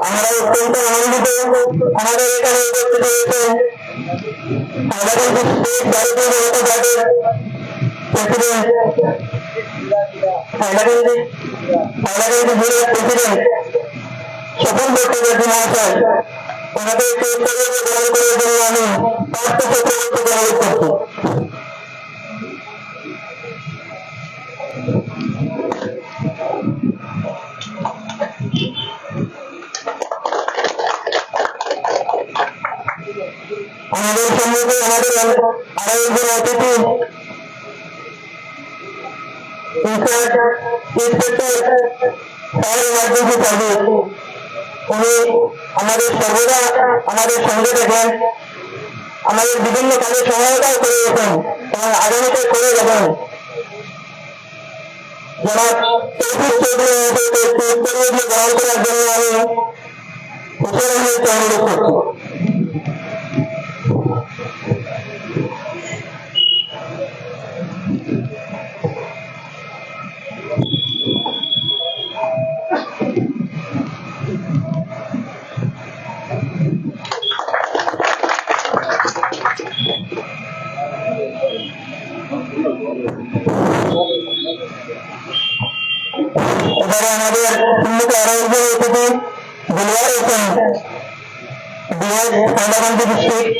আমরা অত্যন্ত আনন্দিত আমাদের এখানে উপস্থিত হয়েছে হাইলাকান্দি স্টেট ভারতীয় জনতা পার্টির প্রেসিডেন্ট, হাইলাকান্দি জেলার প্রেসিডেন্ট স্বপন ভট্টাচার্য মহাশয়। ওনাকে একটু উত্তরীয় গ্রহণ করার জন্য আমি পার্থ চক্রবর্তীকে অনুরোধ করছি। আমাদের সম্মুখে আমাদের আরো একজন অতিথি উনি আমাদের সর্বদা আমাদের সঙ্গে থাকেন, আমাদের বিভিন্ন কাজে সহায়তাও করে গেছেন এবং আগামীতে করে যাবেন। জনাব তৌফিক চৌধুরী উত্তরীয় গ্রহণ করার জন্য আমি হুসেন আহমেদকে অনুরোধ করছি। এবারে আমাদের সম্মুখে আরো একজন অতিথি দিলওয়ার হোসেন, হাইলাকান্দি ডিস্ট্রিক্ট,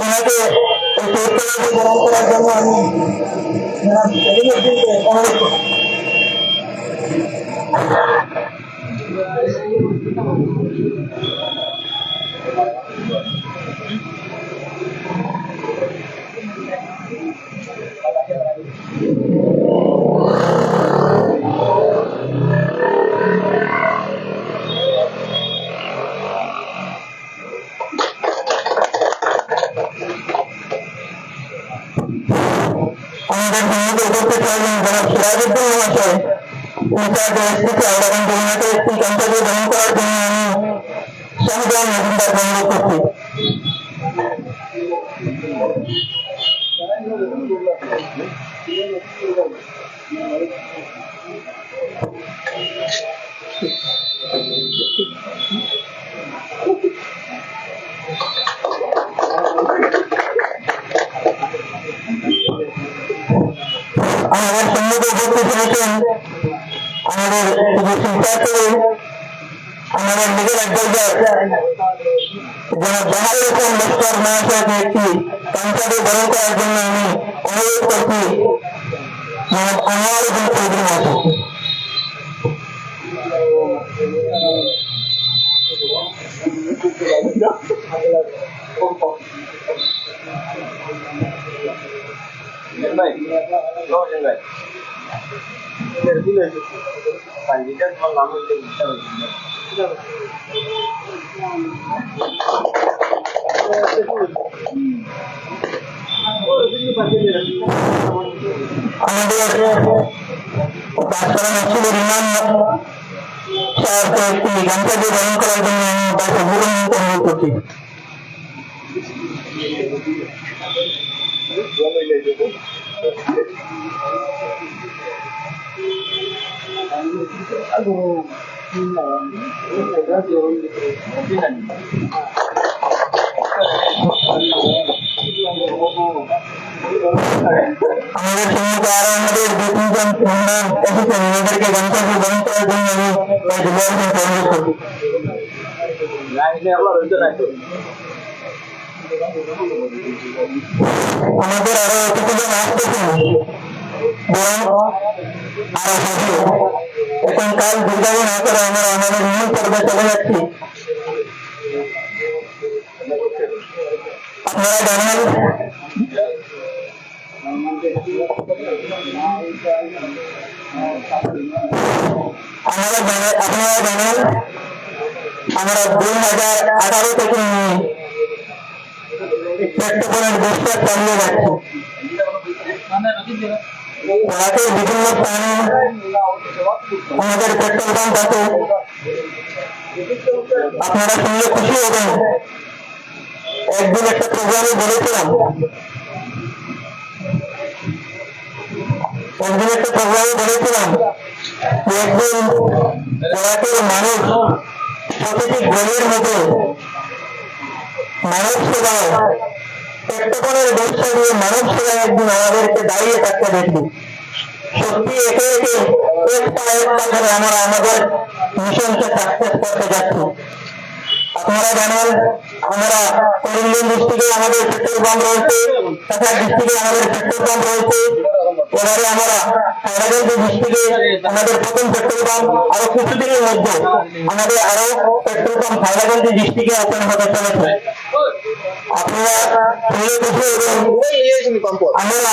ওনাকে একটু উত্তরীয় গ্রহণ করার জন্য আমি অনুরোধ করছি। আমাদের সম্মুখে উপস্থিত হয়েছেন জনাব সিরাজউদ্দিন মহাশয়, ইনচার্জ এসপিসি হাইলাকান্দি, ওনাকে একটি কর্তব্য গ্রহণ করার জন্য আমি শাহজাহান মজুমদারকে অনুরোধ করছি। আমাদের সম্মুখে উপস্থিত হয়েছেন আমাদের আমাদের লিগেল অ্যাডভাইজার জনাব জাহারুল হোসেন লস্কর মহাশয়কে একটি কনসার্টে গ্রহণ করার জন্য আমি অনুরোধ করছি জনাব আনোয়ারুদ্দিন চৌধুরী মহাশয়কে। আমাদের ইমাম সাহেবকে একটি কনসার্টে গ্রহণ করার জন্য আমি তাকে অনুরোধ করছি। আমাদের সম্মুখে আরো আমাদের দু তিনজন মেম্বার এসেছেন, ওনাদেরকে গন্তব্য গ্রহণ করার জন্য আমি অনুরোধ করছি। আমাদের আরো অতিথিজন আসতেছেন, এখন কাল দুর্গাবু না করে আমরা আমাদের মূল পর্বে চলে যাচ্ছি। আপনারা জানেন আমরা 2018 থেকে পেট্রোপোলের বস্তা চালিয়ে যাচ্ছি। ওনাকে বিভিন্ন স্থানে আমাদের পেট্রোল পাম্প আছে, আপনারা শুনলে খুশি হবেন। একদিন একটা প্রোগ্রামে বলেছিলাম একদিন একটা প্রোগ্রামে বলেছিলাম যে একদিন বরাকের মানুষ প্রতিটি গলির মধ্যে মানব সেবায় পেট্রোপনের ব্যবসা দিয়ে মানব সেবায় একদিন আমাদেরকে দাঁড়িয়ে থাকতে দেখি। সত্যি একে একে একটা করে আমরা আমাদের মিশনকে সাকসেস করতে যাচ্ছি। আপনারা জানেন আমরা করিমগঞ্জ ডিস্ট্রিক্টে আমাদের পেট্রোল পাম্প রয়েছে, কাছাড় ডিস্ট্রিক্টে আমাদের পেট্রোল পাম্প রয়েছে। এবারে আমরা হাইলাকান্দি ডিস্ট্রিক্টে আমাদের প্রথম পেট্রোল পাম্প, আরো কিছুদিনের মধ্যে আমাদের আরো পেট্রোল পাম্প হাইলাকান্দি ডিস্ট্রিক্টে ওপেন হতে চলেছে। আপনারা আমরা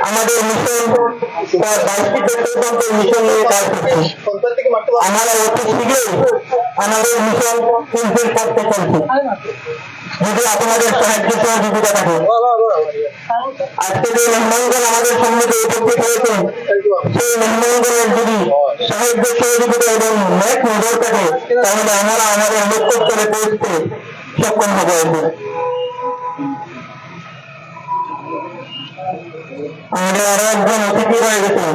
আমাদের মিশন 22টি পেট্রোল পাম্পের মিশন নিয়ে কাজ করছি। আমরা অতি শীঘ্রই আমাদের মিশন ফুলফিল করতে চলছি যদি আপনাদের সাহায্য সহযোগিতা থাকে। আজকে যে মেহমানগণ আমাদের সম্মুখে উপস্থিত হয়েছেন সেই মেহমানগণের যদি সাহায্য সহযোগিতা এবং ন্যাক নজর থাকে তাহলে আমরা আমাদের লক্ষ্যস্থলে পৌঁছতে সক্ষম হবো। আমাদের আরো একজন অতিথি রয়ে গেছেন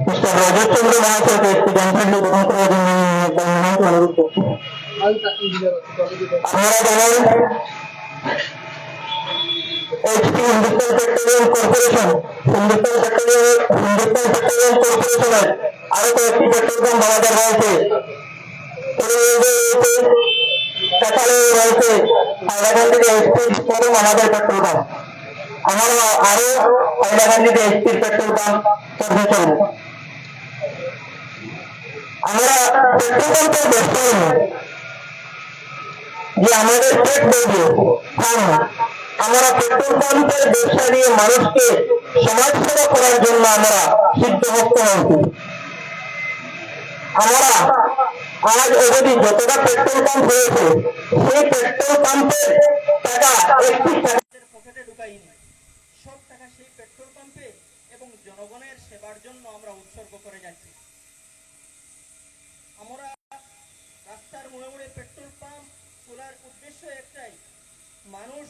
মিস্টার রজত চন্দ্র মহাশয়কে একটি জানকারি গ্রহণ করার জন্য অনুরোধ করছি। আপনারা জানেন এইচপি হিন্দুস্তান পেট্রোলিয়াম কর্পোরেশন কর্পোরেশনের আরো কয়েকটি পেট্রোল পাম্প আমাদের রয়েছে, রয়েছে হাইলাকান্দিতে এইচপি শোরুম আমাদের পেট্রোল পাম্প। আমরা আরো হাইলাকান্দিতে এইচপির পেট্রোল পাম্প করতে চলব। আমরা পেট্রোল পাম্পের ব্যবসা যে আমাদের পেট বলবে আমরা পেট্রোল পাম্পের ব্যবসা নিয়ে মানুষকে সমাজ সেবা করার জন্য আমরা সিদ্ধহস্ত হয়েছি। আমরা আজ অবধি যতটা পেট্রোল পাম্প হয়েছে সেই পেট্রোল পাম্পের টাকা একটি পকেটে ঢুকাইনি, সব টাকা সেই পেট্রোল পাম্পে এবং জনগণের সেবার জন্য আমরা উৎসর্গ করে যাচ্ছি। আমরা রাস্তার মোড়ে মোড়ে পেট্রোল পাম্প খোলার উদ্দেশ্য একটাই, মানুষ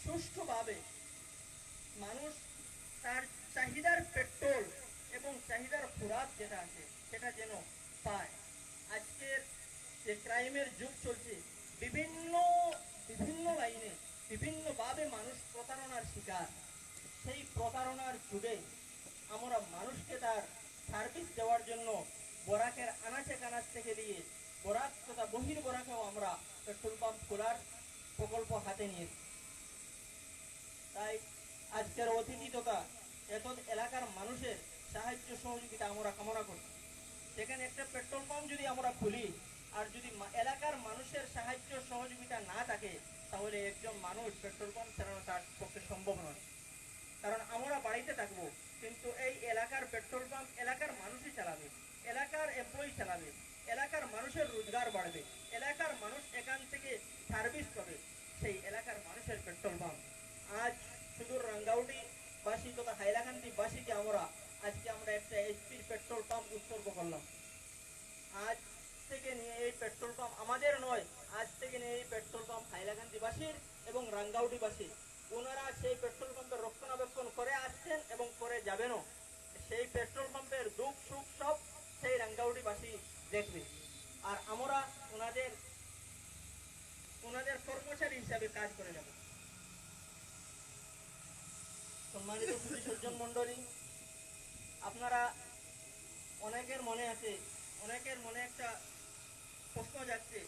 সুষ্ঠুভাবে মানুষ তার চাহিদার পেট্রোল এবং চাহিদার খোরাক যেটা আছে সেটা যেন পায়। আজকের যে ক্রাইমের যুগ চলছে, বিভিন্ন লাইনে বিভিন্নভাবে মানুষ প্রতারণার শিকার। সেই প্রতারণার যুগে আমরা মানুষকে তার সার্ভিস দেওয়ার জন্য বরাকের আনাচে কানাচ থেকে দিয়ে বরাক তথা বহির বরাকেও আমরা পেট্রোল পাম্প খোলার প্রকল্প হাতে নিয়েছি। তাই আজকের অতিথি তথা এত এলাকার মানুষের সাহায্য সহযোগিতা আমরা কামনা করছি। সেখানে একটা পেট্রোল পাম্প যদি আমরা খুলি আর যদি এলাকার মানুষের সাহায্য সহযোগিতা না থাকে তাহলে একজন মানুষ পেট্রোল পাম্প চালানো তার পক্ষে সম্ভব নয়। কারণ আমরা বাড়িতে থাকবো কিন্তু এই এলাকার পেট্রোল পাম্প এলাকার মানুষই চালাবে, এলাকার এমপ্লয়ি চালাবে, এলাকার মানুষের রোজগার বাড়বে, এলাকার মানুষ এখান থেকে সার্ভিস পাবে, সেই এলাকার মানুষের পেট্রোল পাম্প। আজ শুধু রাঙ্গাউটি বাসী তথা হাইলাকান্দি বাসীকে আজকে আমরা একটা এইচপির পেট্রোল পাম্প উৎসর্গ করলাম। আজ থেকে নিয়ে এই পেট্রোল পাম্প আমাদের নয়, আজ থেকে নিয়ে এই পেট্রোল পাম্প হাইলাকান্দি বাসীর এবং রাঙ্গাউটি বাসীর। ওনারা সেই পেট্রোল পাম্পের রক্ষণাবেক্ষণ করে আসছেন এবং করে যাবেনও। সেই পেট্রোল পাম্পের দুঃখ সুখ সব সেই রাঙ্গাউটি বাসী দেখবে। আর আমরা ওনাদের কর্মচারী হিসাবে কাজ করে যাব। সম্মানিত সজ্জন মন্ডলী, আপনারা অনেকের মনে একটা প্রশ্ন যাচ্ছে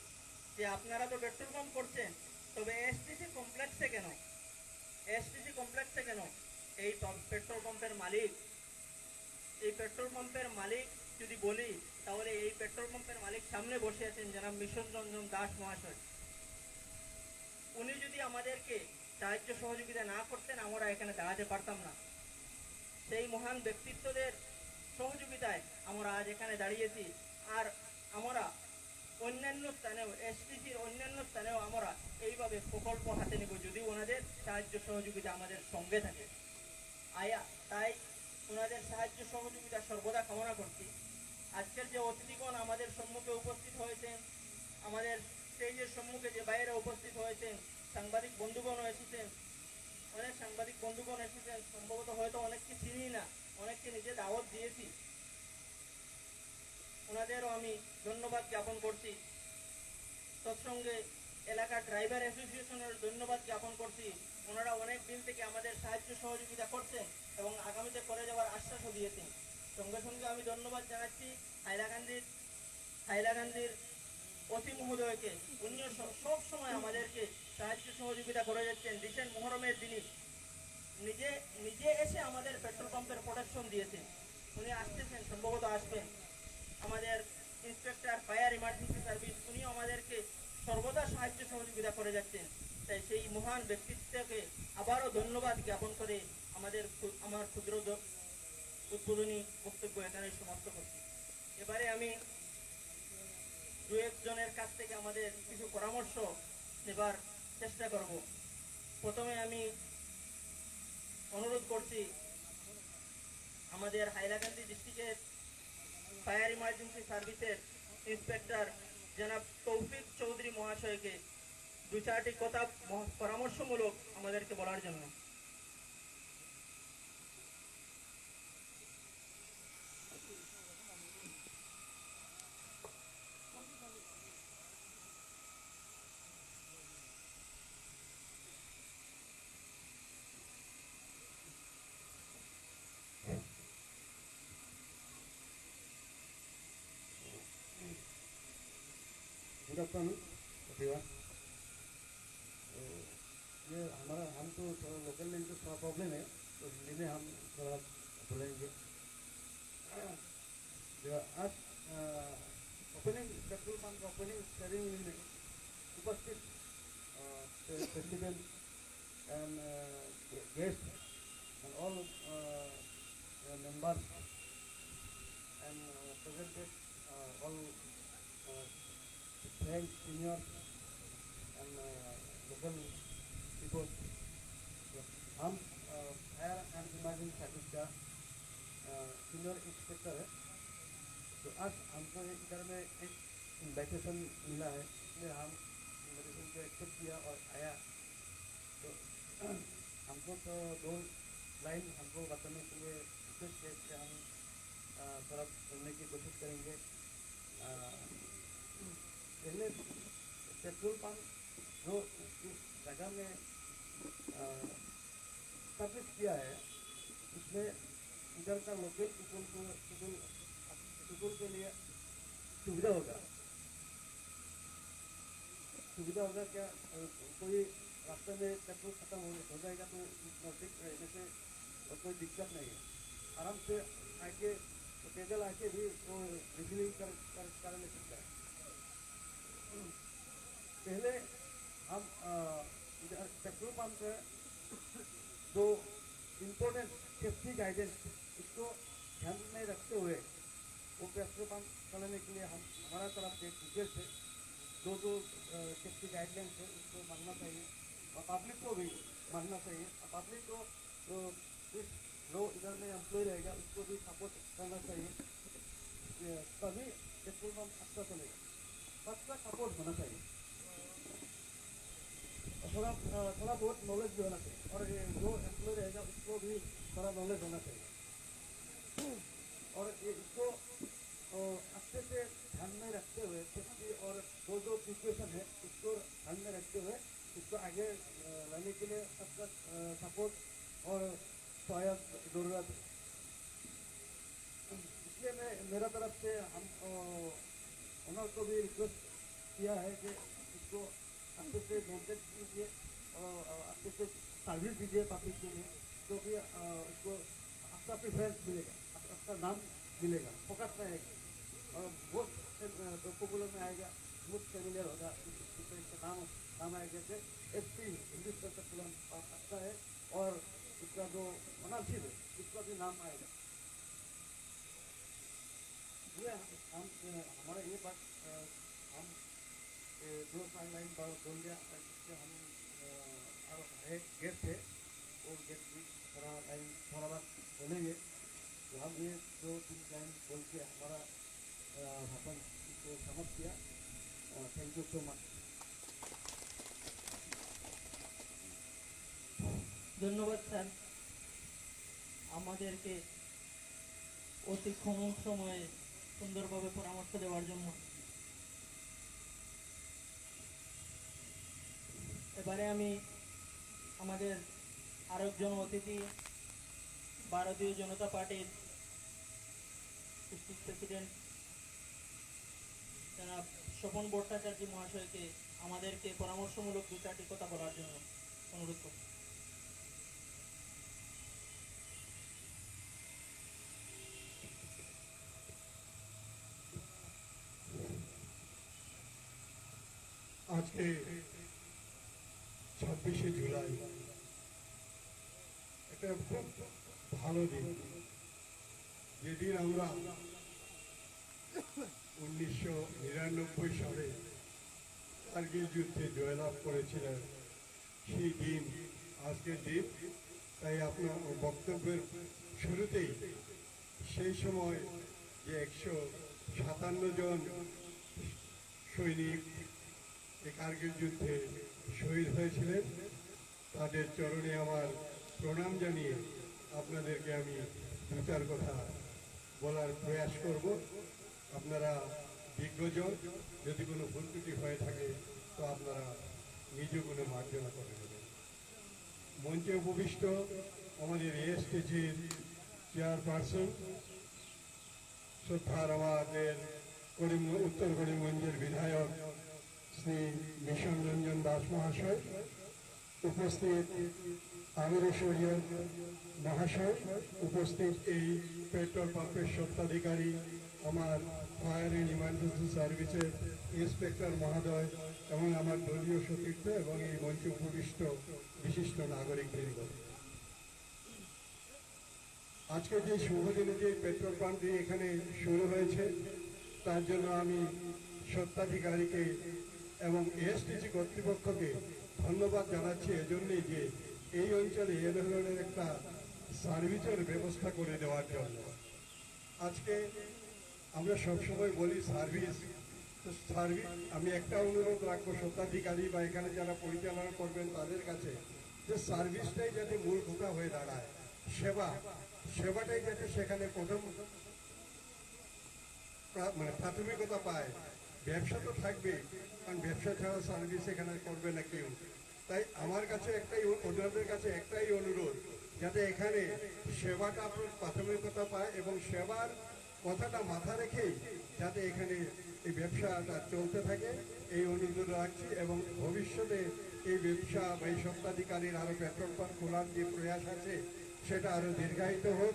যে আপনারা তো পেট্রোল পাম্প করছেন, তবে এসটিসি কমপ্লেক্সে কেন? এই পেট্রোল পাম্পের মালিক যদি বলি তাহলে এই পেট্রোল পাম্পের মালিক সামনে বসে আছেন জনাব মিশন রঞ্জন দাস মহাশয়। উনি যদি আমাদেরকে সাহায্য সহযোগিতা না করতেন আমরা এখানে দাঁড়াতে পারতাম না। সেই মহান ব্যক্তিত্বদের সহযোগিতায় আমরা আজ এখানে দাঁড়িয়েছি। আর আমরা অন্যান্য স্থানেও এসটিসির অন্যান্য স্থানেও আমরা এইভাবে প্রকল্প হাতে নেব যদি ওনাদের সাহায্য সহযোগিতা আমাদের সঙ্গে থাকে। তাই ওনাদের সাহায্য সহযোগিতা সর্বদা কামনা করছি। আজকের যে অতিথিগণ আমাদের সম্মুখে উপস্থিত হয়েছেন, আমাদের স্টেজের সম্মুখে যে বাইরে উপস্থিত হয়েছেন, সাংবাদিক বন্ধুগণ এসেছেন, অনেক সাংবাদিক বন্ধুগণ এসেছেন, সম্ভবত হয়তো অনেককে চিনি না, অনেককে নিজে দাওয়াত দিয়েছি, ওনাদেরও আমি ধন্যবাদ জ্ঞাপন করছি। তৎসঙ্গে এলাকার ড্রাইভার অ্যাসোসিয়েশনের ধন্যবাদ জ্ঞাপন করছি। ওনারা অনেক দিন থেকে আমাদের সাহায্য সহযোগিতা করছেন এবং আগামীতে করে যাওয়ার আশ্বাসও দিয়েছেন। সঙ্গে সঙ্গে আমি ধন্যবাদ জানাচ্ছি হাইলাকান্দির অতি মহোদয়কে। উনিও সব সময় আমাদেরকে সাহায্য সহযোগিতা করে যাচ্ছেন। রিসেন্ট মহরমের দিনই নিজে নিজে এসে আমাদের পেট্রোল পাম্পের প্রোটেকশন দিয়েছেন। উনি আসতেছেন, সম্ভবত আসবেন। আমাদের ইন্সপেক্টর ফায়ার ইমার্জেন্সি সার্ভিস, উনিও আমাদেরকে সর্বদা সাহায্য সহযোগিতা করে যাচ্ছেন। তাই সেই মহান ব্যক্তিত্বকে আবারও ধন্যবাদ জ্ঞাপন করে আমার ক্ষুদ্র উদ্বোধনী বক্তব্য এখানে সমাপ্ত করছি। এবারে আমি দু একজনের কাছ থেকে আমাদের কিছু পরামর্শ নেবার চেষ্টা করব। প্রথমে আমি অনুরোধ করছি আমাদের হাইলাকান্দি ডিস্ট্রিক্টের ফায়ার ইমার্জেন্সি সার্ভিসের ইন্সপেক্টর জনাব তৌফিক চৌধুরী মহাশয়কে দু চারটি কথা পরামর্শমূলক আমাদেরকে বলার জন্য। Good afternoon everyone. ये हम तो थोड़ा लोकल में तो थोड़ा प्रॉब्लम है, तो हिंदी में हम थोड़ा बोलेंगे। आज opening petrol pump opening ceremony में उपस्थित president and guest and all members and presented all thank senior and local people। हम फायर एंड इमरजेंसी सर्विस का सीनियर इंस्पेक्टर है। तो आज हमको इधर में एक इन्विटेशन मिला है, इसलिए हम इन्विटेशन को एक्सेप्ट किया और आया। तो हमको तो दो लाइन हमको बताने के लिए रिक्वेस्ट है कि हम थोड़ा बोलने की कोशिश करेंगे। पहले पेट्रोल पंप जो इस जगह में स्थापित किया है, उसमें इधर का लोकल पीपल के लिए सुविधा होगा क्या? कोई रास्ते में पेट्रोल खत्म हो जाएगा तो नजदीक रहने से कोई दिक्कत नहीं है, आराम से आके तो पैदल आके भी वो रिफिलिंग कर ले सकता है। पहले हम पेट्रोल पंप का जो इम्पोर्टेंट सेफ्टी गाइडेंस, इसको ध्यान में रखते हुए वो पेट्रोल पंप चलाने के लिए हमारा तरफ एक रिक्वेस्ट है, जो सेफ्टी गाइडलाइंस है उसको मानना चाहिए और पब्लिक को भी मानना चाहिए। और पब्लिक को इस जो इधर में एम्प्लॉय रहेगा उसको भी सपोर्ट करना चाहिए, तभी पेट्रोल पंप अच्छा चलेगा। सबका सपोर्ट होना चाहिए और थोड़ा बहुत नॉलेज भी होना चाहिए, और जो एम्प्लॉय रहेगा उसको भी थोड़ा नॉलेज होना चाहिए। और इसको अच्छे से ध्यान में रखते हुए सेफ्टी और जो सिचुएशन है उसको ध्यान में रखते हुए इसको आगे लाने के लिए सबका सपोर्ट और सहायक जरूरत है। इसलिए मैं मेरा तरफ से हम ओनर को भी रिक्वेस्ट किया है कि इसको अच्छे से मेंटेन कीजिए और अच्छे से सर्विस दीजिए पब्लिक के लिए, क्योंकि इसको अच्छा प्रेफरेंस मिलेगा, अच्छा नाम मिलेगा, फोकस रहेगा और बहुत पॉपुलर में आएगा, बहुत फेमिलियर होगा। इसका नाम आएगा कि SP इंग्लिश पेट्रोल पंप अच्छा है और इसका जो ओनरशिप है उसका भी नाम आएगा। ये हम हमारा ये बात हम दो साल लाइन बोल दिया, जिससे हम और गेस्ट है वो गेस्ट भी थोड़ा बात बोलेंगे। तो हम ये 2-3 लाइन बोल के हमारा भाषण को समाप्त किया। Thank you so much. ধন্যবাদ স্যার, আমাদেরকে অতি কম সময়ে সুন্দরভাবে পরামর্শ দেওয়ার জন্য। এবারে আমি আমাদের আরেকজন অতিথি, ভারতীয় জনতা পার্টির ডিস্ট্রিক্ট প্রেসিডেন্ট জনাব স্বপন ভট্টাচার্য মহাশয়কে আমাদেরকে পরামর্শমূলক দু চারটি কথা বলার জন্য অনুরোধ করছি। আজকে 26শে জুলাই একটা খুব ভালো দিন, যেদিন আমরা 1999 সালে কার্গিল যুদ্ধে জয়লাভ করেছিলেন, সেই দিন আজকের দিন। তাই আপনার বক্তব্যের শুরুতেই সেই সময় যে 157 জন সৈনিক এই কার্গিল যুদ্ধে শহীদ হয়েছিলেন, তাদের চরণে আমার প্রণাম জানিয়ে আপনাদেরকে আমি দু চার কথা বলার প্রয়াস করব। আপনারা বিজ্ঞজন, যদি কোনো ভুল ত্রুটি হয়ে থাকে তো আপনারা নিজ গুণে মার্জনা করে দেবেন। মঞ্চে উপবিষ্ট আমাদের এএসটিসির চেয়ারপারসন, শ্রদ্ধার আমাদের উত্তর করিমগঞ্জের বিধায়ক শ্রী মিশন রঞ্জন দাস মহাশয়, উপস্থিত আমির শরীয়ত মহাশয়, উপস্থিত এই পেট্রোল পাম্পের স্বত্বাধিকারী, আমার ফায়ার অ্যান্ড ইমার্জেন্সি সার্ভিসের ইন্সপেক্টর মহোদয় এবং আমার দলীয় সতীর্থ এবং এই মঞ্চে উপবিষ্ট বিশিষ্ট নাগরিকবৃন্দ, আজকে যে শুভ দিনে যে পেট্রোল পাম্পটি এখানে শুরু হয়েছে তার জন্য আমি স্বত্বাধিকারীকে এবং এএসটিসি কর্তৃপক্ষকে ধন্যবাদ জানাচ্ছি এজন্যই যে এই অঞ্চলে এ ধরনের একটা সার্ভিসের ব্যবস্থা করে দেওয়ার জন্য। আজকে আমরা সবসময় বলি সার্ভিস, তো সার্ভিস আমি একটা অনুরোধ রাখবো স্বত্বাধিকারী বা এখানে যারা পরিচালনা করবেন তাদের কাছে, যে সার্ভিসটাই যাতে মূল কথা হয়ে দাঁড়ায়, সেবাটাই যাতে সেখানে প্রথম মানে প্রাথমিকতা পায়। ব্যবসা তো থাকবে, কারণ ব্যবসা ছাড়া সার্ভিস এখানে করবে না কেউ। তাই আমার কাছে ওনাদের কাছে একটাই অনুরোধ, যাতে এখানে সেবাটা আপনার প্রাথমিকতা পায় এবং সেবার কথাটা মাথা রেখেই যাতে এখানে এই ব্যবসাটা চলতে থাকে, এই অনুরোধ রাখছি। এবং ভবিষ্যতে এই ব্যবসা বা এই স্বত্বাধিকারীর আরও পেট্রোল পাম্প খোলার যে প্রয়াস আছে সেটা আরও দীর্ঘায়িত হোক,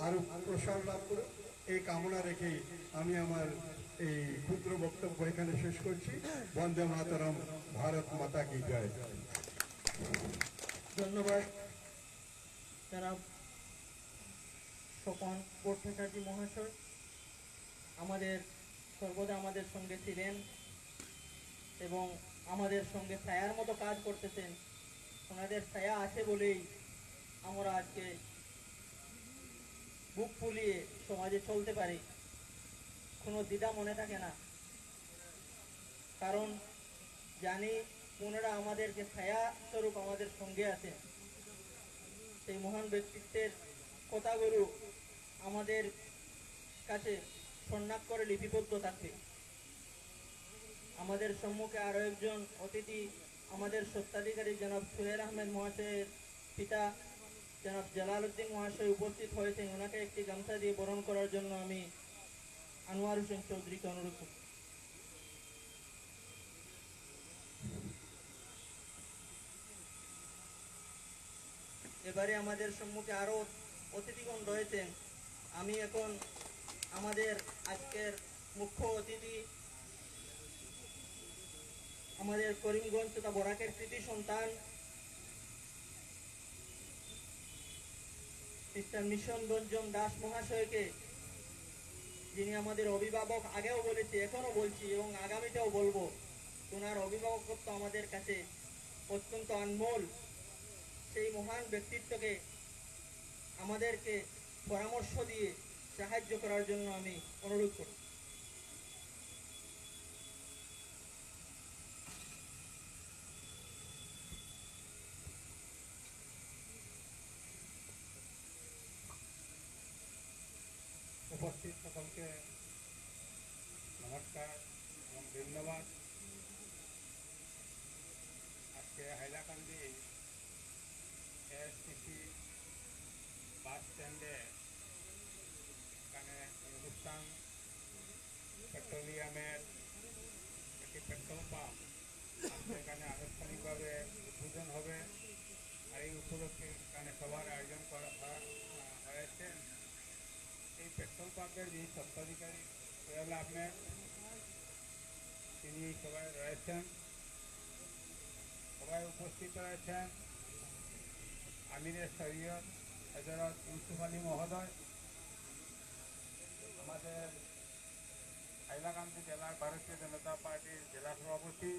আরও প্রসার লাভ করুক, এই কামনা রেখেই আমি আমার এই ক্ষুদ্র বক্তব্য এখানে শেষ করছি। বন্দে মাতরম, ভারত মাতা কি জয়। ধন্যবাদ জনাব স্বপন ভট্টাচার্য মহাশয়, সর্বদা আমাদের সঙ্গে ছিলেন এবং আমাদের সঙ্গে ছায়ার মতো কাজ করতেছেন। ওনাদের ছায়া আছে বলেই আমরা আজকে বুক ফুলিয়ে সমাজে চলতে পারি, কোনো দ্বিধা মনে থাকে না, কারণ জানি ওনারা আমাদেরকে ছায়া স্বরূপ আমাদের সঙ্গে আছেন। সেই মহান ব্যক্তিত্বের কথাগুলো আমাদের কাছে স্বর্ণাক্ষরে লিপিবদ্ধ থাকবে। আমাদের সম্মুখে আরও একজন অতিথি, আমাদের স্বত্বাধিকারী জনাব সোহেল আহমেদ মহাশয়ের পিতা জনাব জালাল উদ্দিন মহাশয় উপস্থিত হয়েছেন। ওনাকে একটি গামছা দিয়ে বরণ করার জন্য আমি আনোয়ার হোসেন চৌধুরীকে অনুরোধ করব। এবারে আমাদের সম্মুখে আরও অতিথিগণ রয়েছেন। আমি এখন আমাদের আজকের মুখ্য অতিথি, আমাদের করিমগঞ্জ তথা বরাকের কৃতি সন্তান মিস্টার মিশন রঞ্জন দাস মহাশয়কে, যিনি আমাদের অভিভাবক, আগেও বলেছি এখনো বলছি এবং আগামীতেও বলবো, ওনার অভিভাবকত্ব আমাদের কাছে অত্যন্ত আনমোল। সেই মহান ব্যক্তিত্বকে আমাদেরকে পরামর্শ দিয়ে সাহায্য করার জন্য আমি অনুরোধ করি। সকলকে নমস্কার এবং ধন্যবাদ। আজকে হাইলাকান্দি এএসটিসি বাস স্ট্যান্ডে এখানে হিন্দুস্তান পেট্রোলিয়ামের একটি পেট্রোল পাম্প সেখানে আনুষ্ঠানিকভাবে উদ্বোধন হবে। আর এই উপলক্ষে এখানে সবার আয়োজন করা হয়েছে। এই পেট্রোল পাম্পের যিনি স্বত্বাধিকারী সোহেল আহমেদ তিনি সবাই রয়েছেন, সবাই উপস্থিত রয়েছেন আমিরে শরীয়ত হযরত ইউসুফ আলী মহোদয়, আমাদের হাইলাকান্দি জেলার ভারতীয় জনতা পার্টির জেলা সভাপতি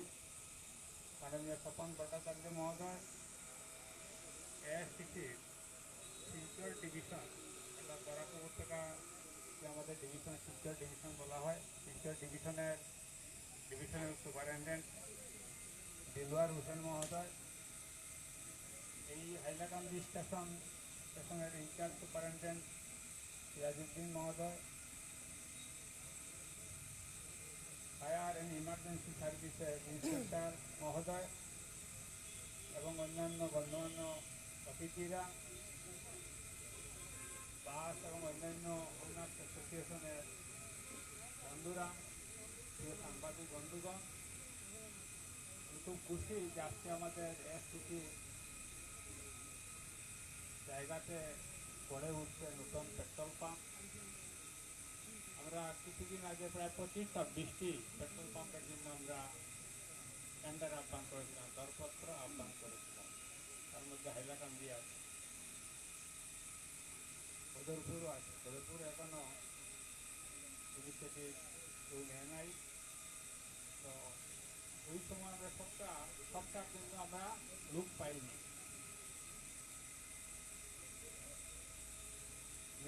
মাননীয় স্বপন ভট্টাচার্য মহোদয়, এএসটিসির শিলচর ডিভিশন অর্থাৎ বরাক উপত্যকা যে আমাদের ডিভিশন শিলচর ডিভিশন বলা হয়, শিলচর ডিভিশনাল সুপারিনটেন্ডেন্ট দিলওয়ার হোসেন মহোদয়, এই হাইলাকান্দি স্টেশনের ইনচার্জ সুপারিনটেন্ডেন্ট সিরাজউদ্দিন মহোদয়, ফায়ার অ্যান্ড ইমার্জেন্সি সার্ভিসের ইন্সপেক্টর মহোদয় এবং অন্যান্য গণ্যমান্য অতিথিরা, বাস এবং অন্যান্য ওনার্স অ্যাসোসিয়েশনের বন্ধুরা, প্রিয় সাংবাদিক বন্ধুগণ, আমি খুব খুশি যে আজকে আমাদের এএসটিসি জায়গাতে গড়ে উঠছে নতুন পেট্রোল পাম্প। আমরা কিছুদিন আগে প্রায় 25-26টি পেট্রোল পাম্পের জন্য আমরা টেন্ডার আহ্বান করেছিলাম, দরপত্র আহ্বান করেছিলাম। তার মধ্যে হাইলাকান্দি আছে, বদরপুরও আছে। বদরপুর এখনও ইনিশিয়েটিভ কেউ নেয় নাই। তো ওই সময় আমরা সবটা কিন্তু আমরা লোক পাইনি।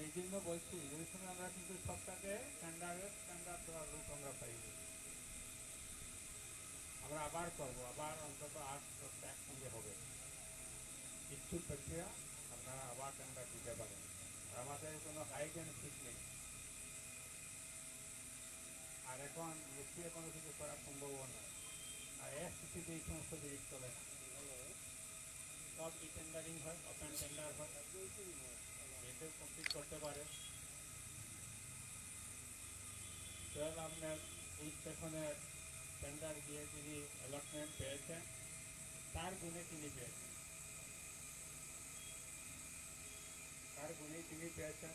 এই জন্য বলছি ওই সময় আমরা কিন্তু সবটাকে টেন্ডার দেওয়ার লোক আমরা পাইনি। আমরা আবার করবো, আবার অন্তত 8-10টা একসঙ্গে হবে। ইচ্ছুক ব্যক্তিরা আপনারা আবার টেন্ডার দিতে পারেন। আর আমাদের কোনো হাইট অ্যান্ড সিট নেই। আর এখন লুকিয়ে কোনো কিছু করা সম্ভব নয়। আর এএসটিসিতে এই সমস্ত জিনিস চলে না, সব ই টেন্ডারিং হয়, ওপেন টেন্ডার হয়, এতেও কমপ্লিট করতে পারে। সোহেল আহমেদ এই স্টেশনের টেন্ডার দিয়ে তিনি অ্যালটমেন্ট পেয়েছেন, তার গুণে তিনি পেয়েছেন,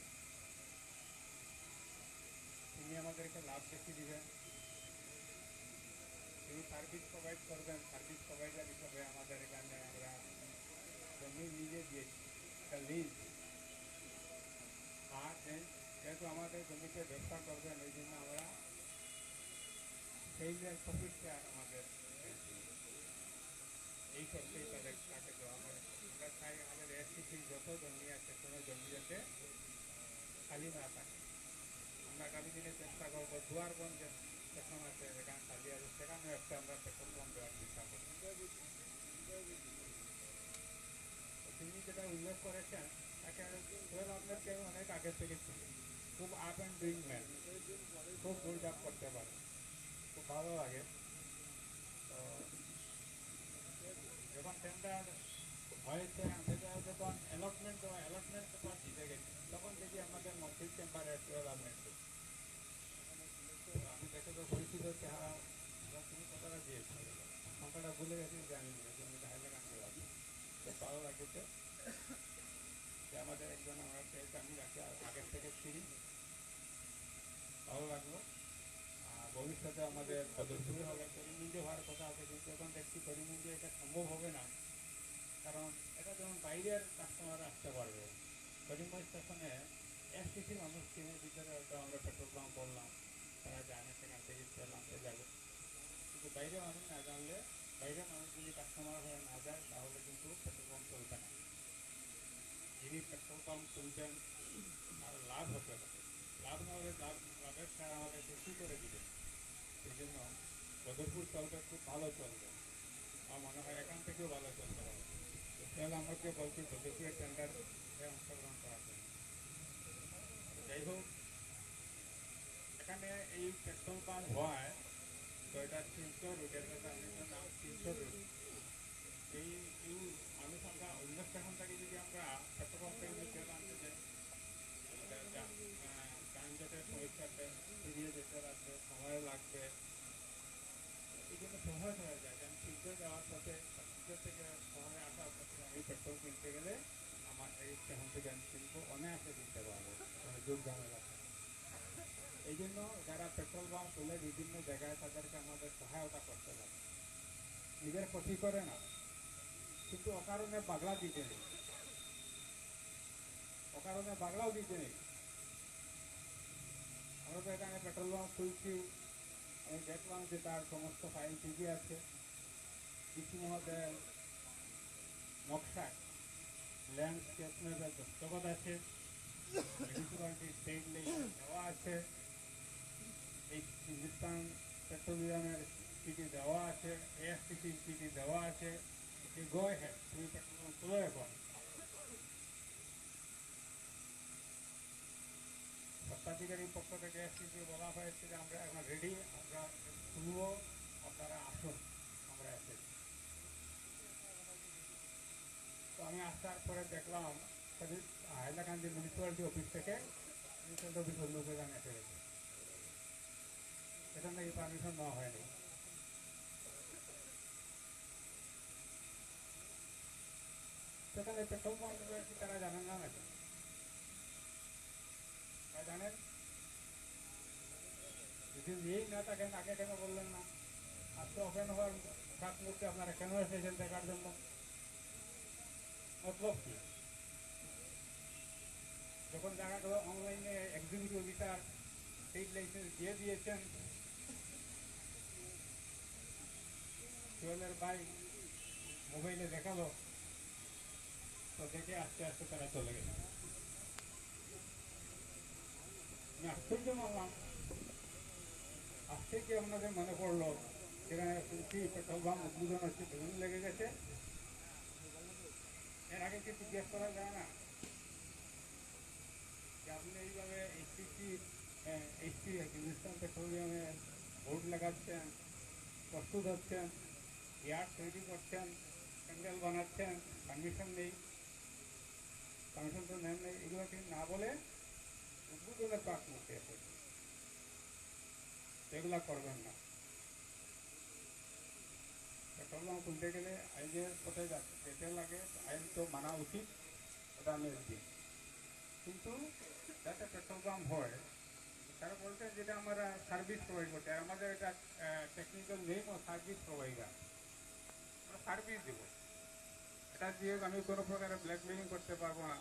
তিনি আমাদেরকে লাভ বেশি দিবেন, তিনি সার্ভিস প্রোভাইড করবেন। সার্ভিস প্রোভাইডার হিসাবে আমাদের এখানে আমরা জমি নিজে দিয়েছি, একটা লিজ। আর যেহেতু আমাদের জমিতে ব্যবসা করবেন ওই জন্য আমরা সেই যে প্রফিটটা আমাদের এই সত্যিই তাকে দেওয়া হয়। আমরা চাই আমাদের এসটিসির যত জমি আছে কোনো জমি যাতে খালি না থাকে। আমরা আগামী দিনে চেষ্টা করবো দুয়ারগঞ্জ যে স্টেশন আছে যেখানে খালি আছে সেখানেও একটা আমরা পেট্রোল পাম্প দেওয়ার চেষ্টা করব। তিনি যেটা উল্লেখ করেছেন তাকে সোহেল আহমেদকে আমি অনেক আগে থেকে চিনি, খুব আপ অ্যান্ড ডুইং ম্যান, খুব দৌড়ঝাঁপ করতে পারে, খুব ভালো লাগে। তো যখন টেন্ডার হয়েছে সেটা যখন অ্যালটমেন্ট পেপার দিতে গেছি তখন দেখি আমাদের মসজিদ চেম্বারে সোহেল আহমেদকে। আমি দেখে তো পরিচিত চেহারা, তুমি কতটা দিয়েছি সংখ্যাটা ভুলে গেছি, জানি হাইলাকান্দি আছে। খুব ভালো লাগছে যে আমাদের একজন আমরা পেয়েছি, আমি যাকে আগের থেকে চিনি, ভালো লাগলো। আর ভবিষ্যতে আমাদের বদরপুরে হবে, করিমগঞ্জে হওয়ার কথা আছে, কিন্তু এখন দেখছি করিমগঞ্জে এটা সম্ভব হবে না, কারণ এটা যেমন বাইরের কাস্টমাররা আসতে পারবে। করিমগঞ্জ স্টেশনে এসটিসি মানুষ কিনে ভিতরে হয়তো আমরা পেট্রোল পাম্প করলাম, তারা জানে সেখান থেকে তেল আনতে যাবে, কিন্তু বাইরে মানুষ না জানলে, বাইরের মানুষ যদি কাস্টমার হয়ে না যায় তাহলে কিন্তু পেট্রোল পাম্প চলবে না। যিনি পেট্রোল পাম্প তুলবেন আর লাভ হতে হবে, লাভ না হলে লাভের ছাড়া আমাদের বেশি করে দিবে। সেই জন্য বদরপুর চলবে, খুব ভালো চলবে, আমার মনে হয় এখান থেকেও ভালো চলতে হবে। তাহলে আমাকে বলছি বদরপুরের টেন্ডারে অংশগ্রহণ করার জন্য। যাই হোক, পেট্রোল পাম্প হয় তো এটা শিলচর রুটের কথা আমি তো নাম শিলচর রুট এই এই আনুষঙ্গা অন্য স্টেশন থেকে যদি আমরা পেট্রোল পাম্প থেকে যদি তেল আনতে যাই যানজটের সমস্যাতে ফিরিয়ে যেতে লাগবে সময় লাগবে এই জন্য সহজ হয়ে যায় কারণ শিলচর যাওয়ার পথে শিলচর থেকে শহরে আসার পথে আমি পেট্রোল কিনতে গেলে আমার এই স্টেশন থেকে আমি কিন্তু অনায়াসে কিনতে পারবো যোগ ঝামেলা এই জন্য যারা পেট্রোল পাম্প খুলে বিভিন্ন জায়গায় তাদেরকে আমাদের সহায়তা করতে লাগে নিজের ক্ষতি করে না কিন্তু অকারণে বাগলা দিতে নেই অকারণে বাগলাও দিতে নেই আমরা তো এখানে পেট্রোল পাম্প খুলছি আমি দেখলাম যে তার সমস্ত ফাইল ঠিকই আছে ডিসি মহোদয়ের নকশা ল্যান্ডস্কেপ ম্যাপের দস্তখত আছে মিউনিসিপ্যালিটির স্টেট লাইসেন্স দেওয়া আছে এই হিন্দুস্তান পেট্রোলিয়ামের চিঠি দেওয়া আছে এএসটিসির চিঠি দেওয়া আছে গো হ্যাঁ তুমি পেট্রোল পাম্প খুলো এখন স্বত্বাধিকারীর পক্ষ থেকে এসটিসি বলা হয়েছে যে আমরা এখন রেডি আমরা খুলবো আপনারা আসুন আমরা এসেছি তো আমি আসার পরে দেখলাম হাইলাকান্দি মিউনিসিপ্যালিটি অফিস থেকে মিউনিসিপ্যালিটি অফিসের লোক এখানে এসে গেছে এখান থেকে পারমিশন নেওয়া হয়নি সেখানে পেট্রোল পাম্প রয়েছে তারা জানেন না নাকি তারা জানেন যদি নিয়েই না থাকেন আগে কেন বললেন না আজকে ওপেন হওয়ার সাত মুহূর্তে আপনারা কেন এসেছেন দেখার জন্য মতলব কি যখন দেখা গেল অনলাইনে এক্সিকিউটিভ অফিসার স্টেট লাইসেন্স দিয়ে দিয়েছেন সোহেলের ভাই মোবাইলে দেখালো তো দেখে আস্তে আস্তে তারা চলে গেল আমি আশ্চর্য মানলাম আজকে কি আপনাদের মনে পড়লো সেখানে শুনছি পেট্রোল পাম্প উদ্বোধন হচ্ছে বেলুন লেগে গেছে এর আগে কি জিজ্ঞেস করা যায় না যে আপনি এইভাবে এইচপি হিন্দুস্তান পেট্রোলিয়ামে বোর্ড লাগাচ্ছেন প্রস্তুত হচ্ছেন ইয়ার্ড তৈরি করছেন প্যান্ডেল বানাচ্ছেন পারমিশন নেই পারমিশন তো নেন নেই এগুলো কিন্তু না বলে উদ্বোধনের পাক মুখে এসে এগুলা করবেন না পেট্রোল পাম্প খুলতে গেলে আইনের পথে যেতে লাগে আইন তো মানা উচিত ওটা আমি দিই কিন্তু যাতে পেট্রোল পাম্প হয় তারা বলছেন যেটা আমরা সার্ভিস প্রোভাইড করতে আর আমাদের এটা টেকনিক্যাল নেই কোনো সার্ভিস প্রোভাইডার আমরা সার্ভিস দেব এটা দিয়ে আমি কোনো প্রকারের ব্ল্যাকমেলিং করতে পারবো না